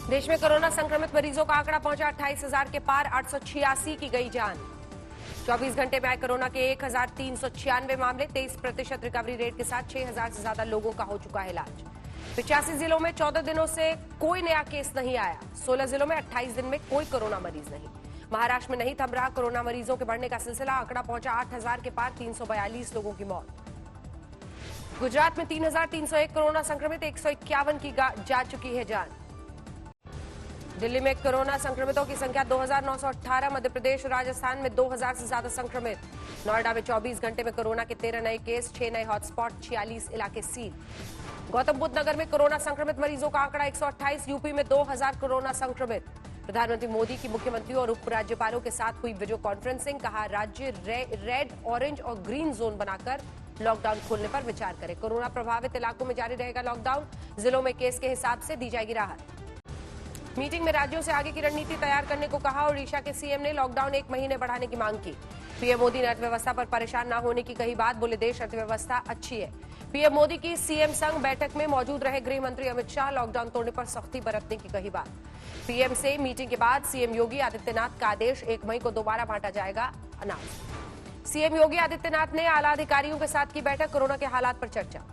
देश में कोरोना संक्रमित मरीजों का आंकड़ा पहुंचा 28,000 के पार, 886 की गई जान। 24 घंटे में आए कोरोना के 1,396 मामले, 23% रिकवरी रेट के साथ 6,000 से ज्यादा लोगों का हो चुका है इलाज। 85 जिलों में 14 दिनों से कोई नया केस नहीं आया। 16 जिलों में 28 दिन में कोई कोरोना मरीज नहीं। महाराष्ट्र में नहीं थम रहा कोरोना मरीजों के बढ़ने का सिलसिला, आंकड़ा पहुंचा 8,000 के पार, 342 लोगों की मौत। गुजरात में 3,301 कोरोना संक्रमित, 151 की जा चुकी है जान। दिल्ली में कोरोना संक्रमितों की संख्या 2,918, मध्य प्रदेश और राजस्थान में 2,000 से ज्यादा संक्रमित। नोएडा में 24 घंटे में कोरोना के 13 नए केस, 6 नए हॉटस्पॉट, 46 इलाके सील। गौतम बुद्ध नगर में कोरोना संक्रमित मरीजों का आंकड़ा 128, यूपी में 2,000 कोरोना संक्रमित। प्रधानमंत्री मोदी की मुख्यमंत्रियों और उपराज्यपालों के साथ हुई वीडियो कॉन्फ्रेंसिंग, कहा राज्य रेड, ऑरेंज और ग्रीन जोन बनाकर लॉकडाउन खोलने पर विचार करे। कोरोना प्रभावित इलाकों में जारी रहेगा लॉकडाउन, जिलों में केस के हिसाब से दी जाएगी राहत। मीटिंग में राज्यों से आगे की रणनीति तैयार करने को कहा। ओडिशा के सीएम ने लॉकडाउन 1 महीने बढ़ाने की मांग की। पीएम मोदी ने अर्थव्यवस्था पर परेशान न होने की कही बात, बोले देश अर्थव्यवस्था अच्छी है। पीएम मोदी की सीएम संग बैठक में मौजूद रहे गृह मंत्री अमित शाह, लॉकडाउन तोड़ने पर सख्ती बरतने की कही बात। पीएम से मीटिंग के बाद सीएम योगी आदित्यनाथ का आदेश, 1 मई को दोबारा बांटा जाएगा अनाज। सीएम योगी आदित्यनाथ ने आला अधिकारियों के साथ की बैठक, कोरोना के हालात पर चर्चा।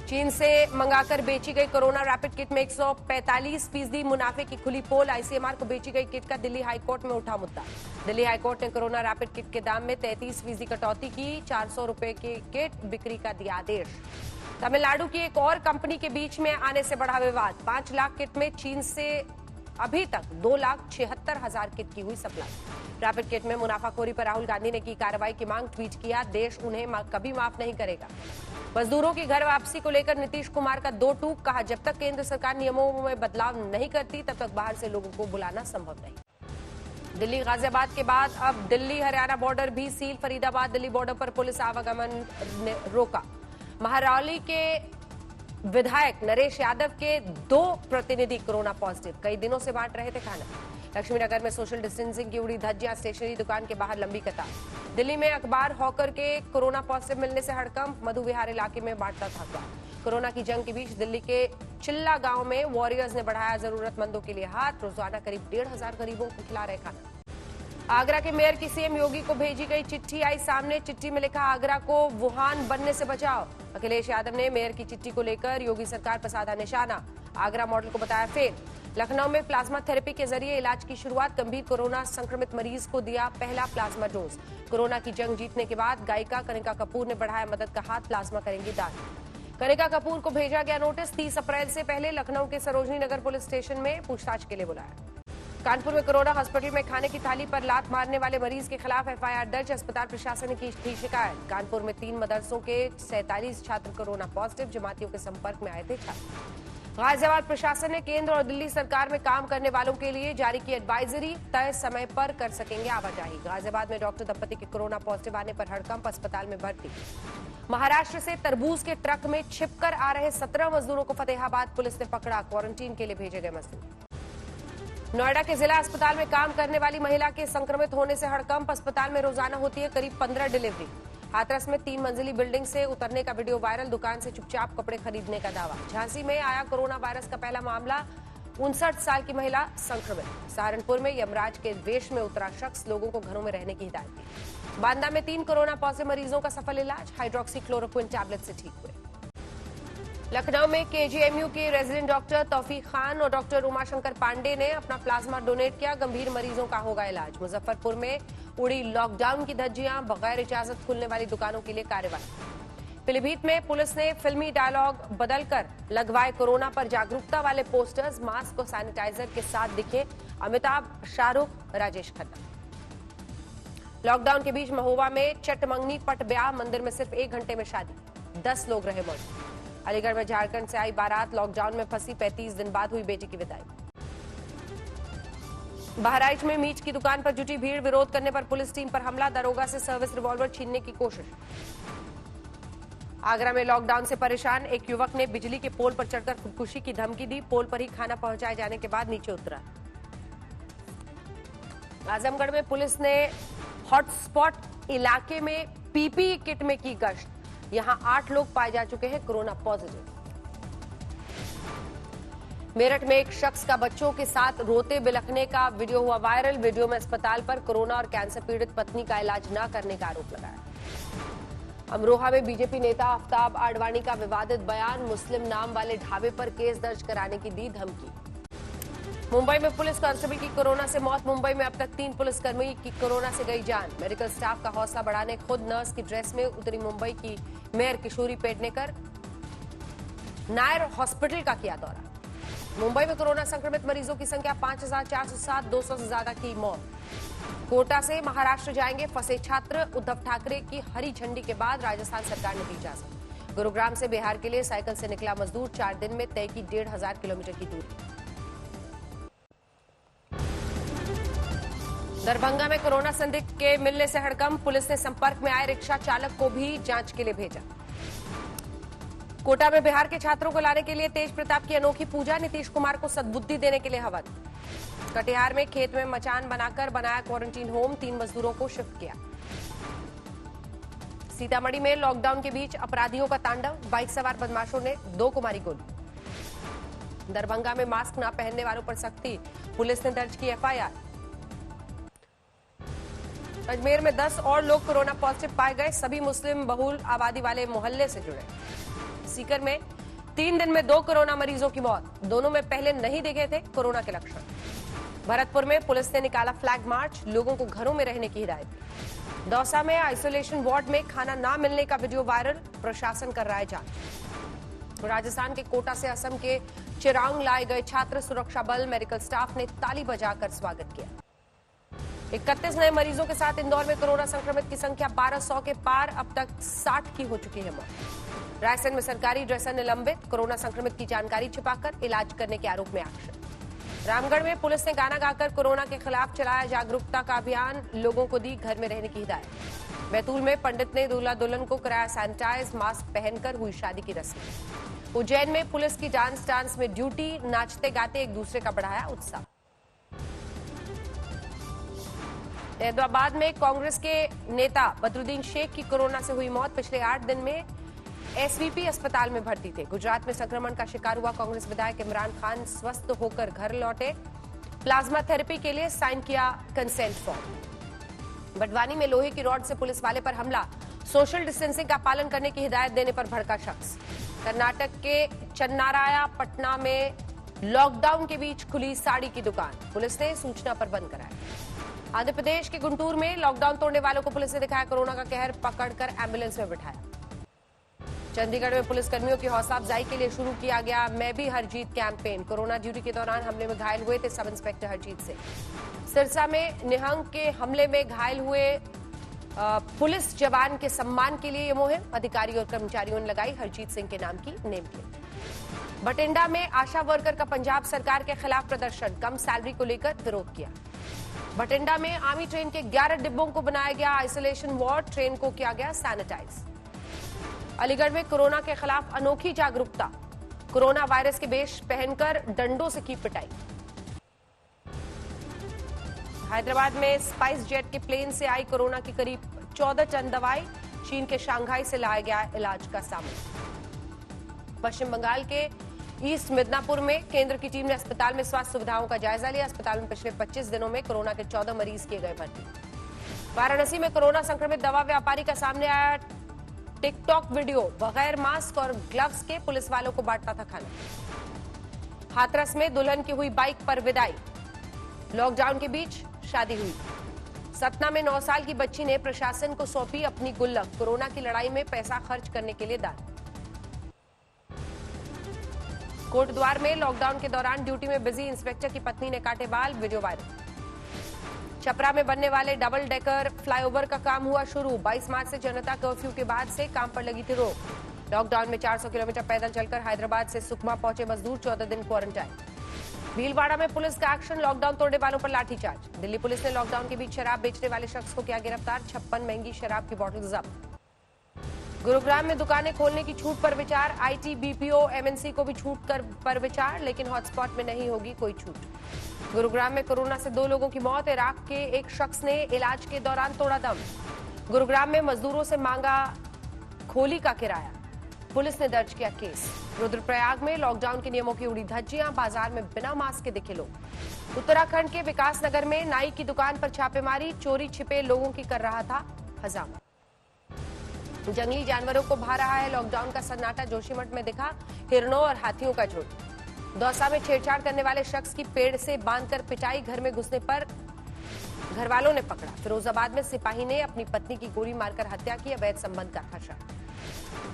चीन से मंगाकर बेची गई कोरोना रैपिड किट में 145% मुनाफे की खुली पोल, आईसीएमआर को बेची गई किट का दिल्ली हाईकोर्ट में उठा मुद्दा। दिल्ली हाईकोर्ट ने कोरोना रैपिड किट के दाम में 33% कटौती की, 400 रुपए की किट बिक्री का दिया आदेश। तमिलनाडु की एक और कंपनी के बीच में आने से बढ़ा विवाद, 5 लाख किट में चीन से अभी तक 2,76,000 किट की हुई सप्लाई। रैपिड किट में मुनाफाखोरी पर राहुल गांधी ने की कार्रवाई की मांग, ट्वीट किया देश उन्हें कभी माफ नहीं करेगा। मजदूरों की घर वापसी को लेकर नीतीश कुमार का 2 टूक, कहा जब तक केंद्र सरकार नियमों में बदलाव नहीं करती तब तक बाहर से लोगों को बुलाना संभव नहीं। दिल्ली गाजियाबाद के बाद अब दिल्ली हरियाणा बॉर्डर भी सील, फरीदाबाद दिल्ली बॉर्डर पर पुलिस आवागमन ने रोका। महरौली के विधायक नरेश यादव के 2 प्रतिनिधि कोरोना पॉजिटिव, कई दिनों से बांट रहे थे खाना। लक्ष्मीनगर में सोशल डिस्टेंसिंग की उड़ी धज्जियां, स्टेशनरी दुकान के बाहर लंबी कतार। दिल्ली में अखबार हॉकर के कोरोना पॉजिटिव मिलने से हड़कंप, मधु विहार इलाके में बांटता था अखबार। कोरोना की जंग के बीच दिल्ली के चिल्ला गांव में वॉरियर्स ने बढ़ाया जरूरतमंदों के लिए हाथ, रोजाना करीब 1,500 गरीबों को खिला रहे खाना। आगरा के मेयर की सीएम योगी को भेजी गई चिट्ठी आई सामने, चिट्ठी में लिखा आगरा को वुहान बनने से बचाओ। अखिलेश यादव ने मेयर की चिट्ठी को लेकर योगी सरकार पर साधा निशाना, आगरा मॉडल को बताया फेल। लखनऊ में प्लाज्मा थेरेपी के जरिए इलाज की शुरुआत, गंभीर कोरोना संक्रमित मरीज को दिया पहला प्लाज्मा डोज। कोरोना की जंग जीतने के बाद गायिका कनिका कपूर ने बढ़ाया मदद का हाथ, प्लाज्मा करेंगी दान। कनिका कपूर को भेजा गया नोटिस, 30 अप्रैल से पहले लखनऊ के सरोजनी नगर पुलिस स्टेशन में पूछताछ के लिए बुलाया। कानपुर में कोरोना हॉस्पिटल में खाने की थाली पर लात मारने वाले मरीज के खिलाफ एफआईआर दर्ज, अस्पताल प्रशासन ने की थी शिकायत। कानपुर में 3 मदरसों के 47 छात्र कोरोना पॉजिटिव, जमातियों के संपर्क में आए थे छात्र। गाजियाबाद प्रशासन ने केंद्र और दिल्ली सरकार में काम करने वालों के लिए जारी की एडवाइजरी, तय समय पर कर सकेंगे आवाजाही। गाजियाबाद में डॉक्टर दंपति के कोरोना पॉजिटिव आने पर हड़कंप, अस्पताल में भर्ती। महाराष्ट्र से तरबूज के ट्रक में छिपकर आ रहे 17 मजदूरों को फतेहाबाद पुलिस ने पकड़ा, क्वारंटीन के लिए भेजे गए मजदूर। नोएडा के जिला अस्पताल में काम करने वाली महिला के संक्रमित होने से हड़कंप, अस्पताल में रोजाना होती है करीब 15 डिलीवरी। हाथरस में 3 मंजिली बिल्डिंग से उतरने का वीडियो वायरल, दुकान से चुपचाप कपड़े खरीदने का दावा। झांसी में आया कोरोना वायरस का पहला मामला, 59 साल की महिला संक्रमित। सहारनपुर में यमराज के वेश में उतरा शख्स, लोगों को घरों में रहने की हिदायत दी। बांदा में 3 कोरोना पॉजिटिव मरीजों का सफल इलाज, हाइड्रोक्सी क्लोरोक्विन टैबलेट से ठीक हुए। लखनऊ में केजीएमयू के रेजिडेंट डॉक्टर तौफीक खान और डॉक्टर उमाशंकर पांडे ने अपना प्लाज्मा डोनेट किया, गंभीर मरीजों का होगा इलाज। मुजफ्फरपुर में उड़ी लॉकडाउन की धज्जियां, बगैर इजाजत खुलने वाली दुकानों के लिए कार्रवाई। पीलीभीत में पुलिस ने फिल्मी डायलॉग बदलकर लगवाए कोरोना पर जागरूकता वाले पोस्टर्स, मास्क और सैनिटाइजर के साथ दिखे अमिताभ, शाहरुख, राजेश खन्ना। लॉकडाउन के बीच महोबा में चटमंगनी पट ब्याह, मंदिर में सिर्फ 1 घंटे में शादी, 10 लोग रहे मौजूद। अलीगढ़ में झारखंड से आई बारात लॉकडाउन में फंसी, 35 दिन बाद हुई बेटी की विदाई। बहराइच में मीट की दुकान पर जुटी भीड़, विरोध करने पर पुलिस टीम पर हमला, दरोगा से सर्विस रिवॉल्वर छीनने की कोशिश। आगरा में लॉकडाउन से परेशान एक युवक ने बिजली के पोल पर चढ़कर खुदकुशी की धमकी दी, पोल पर ही खाना पहुंचाए जाने के बाद नीचे उतरा। आजमगढ़ में पुलिस ने हॉटस्पॉट इलाके में पीपीई किट में की गश्त, यहां 8 लोग पाए जा चुके हैं कोरोना पॉजिटिव। मेरठ में एक शख्स का बच्चों के साथ रोते बिलखने का वीडियो हुआ वायरल। वीडियो में अस्पताल पर कोरोना और कैंसर पीड़ित पत्नी का इलाज न करने का आरोप लगाया। अमरोहा में बीजेपी नेता आफ्ताब आडवाणी का विवादित बयान। मुस्लिम नाम वाले ढाबे पर केस दर्ज कराने की दी धमकी। मुंबई में पुलिस कांस्टेबल की कोरोना से मौत। मुंबई में अब तक 3 पुलिसकर्मी की कोरोना से गई जान। मेडिकल स्टाफ का हौसला बढ़ाने खुद नर्स की ड्रेस में उतरी मुंबई की मेयर किशोरी पेडनेकर। नायर हॉस्पिटल का किया दौरा। मुंबई में कोरोना संक्रमित मरीजों की संख्या 5,407, 200 से ज्यादा की मौत। कोटा से महाराष्ट्र जाएंगे फंसे छात्र। उद्धव ठाकरे की हरी झंडी के बाद राजस्थान सरकार ने दी इजाजत। गुरुग्राम से बिहार के लिए साइकिल से निकला मजदूर। 4 दिन में तय की 1,500 किलोमीटर की दूरी। दरभंगा में कोरोना संदिग्ध के मिलने से हड़कंप। पुलिस ने संपर्क में आए रिक्शा चालक को भी जांच के लिए भेजा। कोटा में बिहार के छात्रों को लाने के लिए तेज प्रताप की अनोखी पूजा। नीतीश कुमार को सद्बुद्धि देने के लिए हवन। कटिहार में खेत में मचान बनाकर बनाया क्वारंटीन होम। 3 मजदूरों को शिफ्ट किया। सीतामढ़ी में लॉकडाउन के बीच अपराधियों का तांडव। बाइक सवार बदमाशों ने 2 को मारी गोली। दरभंगा में मास्क न पहनने वालों पर सख्ती। पुलिस ने दर्ज की एफआईआर। अजमेर में 10 और लोग कोरोना पॉजिटिव पाए गए। सभी मुस्लिम बहुल आबादी वाले मोहल्ले से जुड़े। सीकर में 3 दिन में 2 कोरोना मरीजों की मौत। दोनों में पहले नहीं दिखे थे कोरोना के लक्षण। भरतपुर में पुलिस ने निकाला फ्लैग मार्च। लोगों को घरों में रहने की हिदायत दी। दौसा में आइसोलेशन वार्ड में खाना ना मिलने का वीडियो वायरल। प्रशासन कर रहा है जांच। राजस्थान के कोटा से असम के चिरांग लाए गए छात्र। सुरक्षा बल मेडिकल स्टाफ ने ताली बजाकर स्वागत किया। 31 नए मरीजों के साथ इंदौर में कोरोना संक्रमित की संख्या 1200 के पार। अब तक 60 की हो चुकी है मौत। रायसेन में सरकारी ड्रेसर निलंबित। कोरोना संक्रमित की जानकारी छिपाकर इलाज करने के आरोप में एक्शन। रामगढ़ में पुलिस ने गाना गाकर कोरोना के खिलाफ चलाया जागरूकता का अभियान। लोगों को दी घर में रहने की हिदायत। बैतूल में पंडित ने दूल्हा दुल्हन को कराया सैनिटाइज। मास्क पहनकर हुई शादी की रस्म। उज्जैन में पुलिस की डांस में ड्यूटी। नाचते गाते एक दूसरे का बढ़ाया उत्साह। हैदराबाद में कांग्रेस के नेता बदरुद्दीन शेख की कोरोना से हुई मौत। पिछले 8 दिन में एसवीपी अस्पताल में भर्ती थे। गुजरात में संक्रमण का शिकार हुआ कांग्रेस विधायक इमरान खान स्वस्थ होकर घर लौटे। प्लाज्मा थेरेपी के लिए साइन किया कंसेंट फॉर्म। बडवानी में लोहे की रॉड से पुलिस वाले पर हमला। सोशल डिस्टेंसिंग का पालन करने की हिदायत देने पर भड़का शख्स। कर्नाटक के चन्नाराया पटना में लॉकडाउन के बीच खुली साड़ी की दुकान। पुलिस ने सूचना पर बंद कराया। आंध्र प्रदेश के गुंटूर में लॉकडाउन तोड़ने वालों को पुलिस ने दिखाया कोरोना का कहर। पकड़कर एम्बुलेंस में बिठाया। चंडीगढ़ में पुलिसकर्मियों की हौसला अफजाई के लिए शुरू किया गया मैं भी हरजीत कैंपेन। कोरोना ड्यूटी के दौरान हमले में घायल हुए थे सब इंस्पेक्टर हरजीत सिंह। सिरसा में निहंग के हमले में घायल हुए पुलिस जवान के सम्मान के लिए ये मुहिम। अधिकारी और कर्मचारियों ने लगाई हरजीत सिंह के नाम की नेम प्लेट। बठिंडा में आशा वर्कर का पंजाब सरकार के खिलाफ प्रदर्शन। कम सैलरी को लेकर विरोध किया। बठिंडा में आर्मी ट्रेन के 11 डिब्बों को बनाया गया आइसोलेशन वार्ड। ट्रेन को किया गया सैनिटाइज। अलीगढ़ में कोरोना के खिलाफ अनोखी जागरूकता। कोरोना वायरस के वेश पहनकर डंडों से की पिटाई। हैदराबाद में स्पाइस जेट के प्लेन से आई कोरोना की करीब 14 टन दवाई। चीन के शंघाई से लाया गया इलाज का सामान। पश्चिम बंगाल के ईस्ट मिदनापुर में केंद्र की टीम ने अस्पताल में स्वास्थ्य सुविधाओं का जायजा लिया। अस्पताल में पिछले 25 दिनों में कोरोना के 14 मरीज किए गए भर्ती। वाराणसी में कोरोना संक्रमित दवा व्यापारी का सामने आया टिकटॉक वीडियो। बगैर मास्क और ग्लव्स के पुलिस वालों को बांटता था खाना। हाथरस में दुल्हन की हुई बाइक पर विदाई। लॉकडाउन के बीच शादी हुई। सतना में 9 साल की बच्ची ने प्रशासन को सौंपी अपनी गुल्लक। कोरोना की लड़ाई में पैसा खर्च करने के लिए दान। कोटद्वार में लॉकडाउन के दौरान ड्यूटी में बिजी इंस्पेक्टर की पत्नी ने काटे बाल। Video viral. छपरा में बनने वाले डबल डेकर फ्लाईओवर का काम हुआ शुरू। 22 मार्च से जनता कर्फ्यू के बाद से काम पर लगी थी रोक। लॉकडाउन में 400 किलोमीटर पैदल चलकर हैदराबाद से सुकमा पहुंचे मजदूर। 14 दिन क्वारंटाइन। भीलवाड़ा में पुलिस का एक्शन। लॉकडाउन तोड़ने वालों पर लाठीचार्ज। दिल्ली पुलिस ने लॉकडाउन के बीच शराब बेचने वाले शख्स को किया गिरफ्तार। 56 महंगी शराब की बोतल जब्त। गुरुग्राम में दुकानें खोलने की छूट पर विचार। आईटी, बीपीओ, एमएनसी को भी छूट पर विचार, लेकिन हॉटस्पॉट में नहीं होगी कोई छूट। गुरुग्राम में कोरोना से 2 लोगों की मौत। इराक के एक शख्स ने इलाज के दौरान तोड़ा दम। गुरुग्राम में मजदूरों से मांगा खोली का किराया। पुलिस ने दर्ज किया केस। रुद्रप्रयाग में लॉकडाउन के नियमों की उड़ी धज्जियां, बाजार में बिना मास्क के दिखे लोग। उत्तराखंड के विकास नगर में नाई की दुकान पर छापेमारी, चोरी छिपे लोगों की कर रहा था हजामा। जंगली जानवरों को भा रहा है लॉकडाउन का सन्नाटा, जोशीमठ में दिखा हिरणों और हाथियों का झुंड। दौसा में छेड़छाड़ करने वाले शख्स की पेड़ से बांधकर पिटाई, घर में घुसने पर घर वालों ने पकड़ा। फिरोजाबाद में सिपाही ने अपनी पत्नी की गोली मारकर हत्या की, अवैध संबंध का खदशा।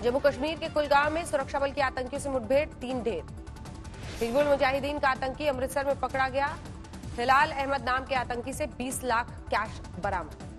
जम्मू कश्मीर के कुलगांव में सुरक्षा बल के आतंकियों से मुठभेड़, 3 ढेर। हिजबुल मुजाहिदीन का आतंकी अमृतसर में पकड़ा गया। हिलाल अहमद नाम के आतंकी से 20 लाख कैश बरामद।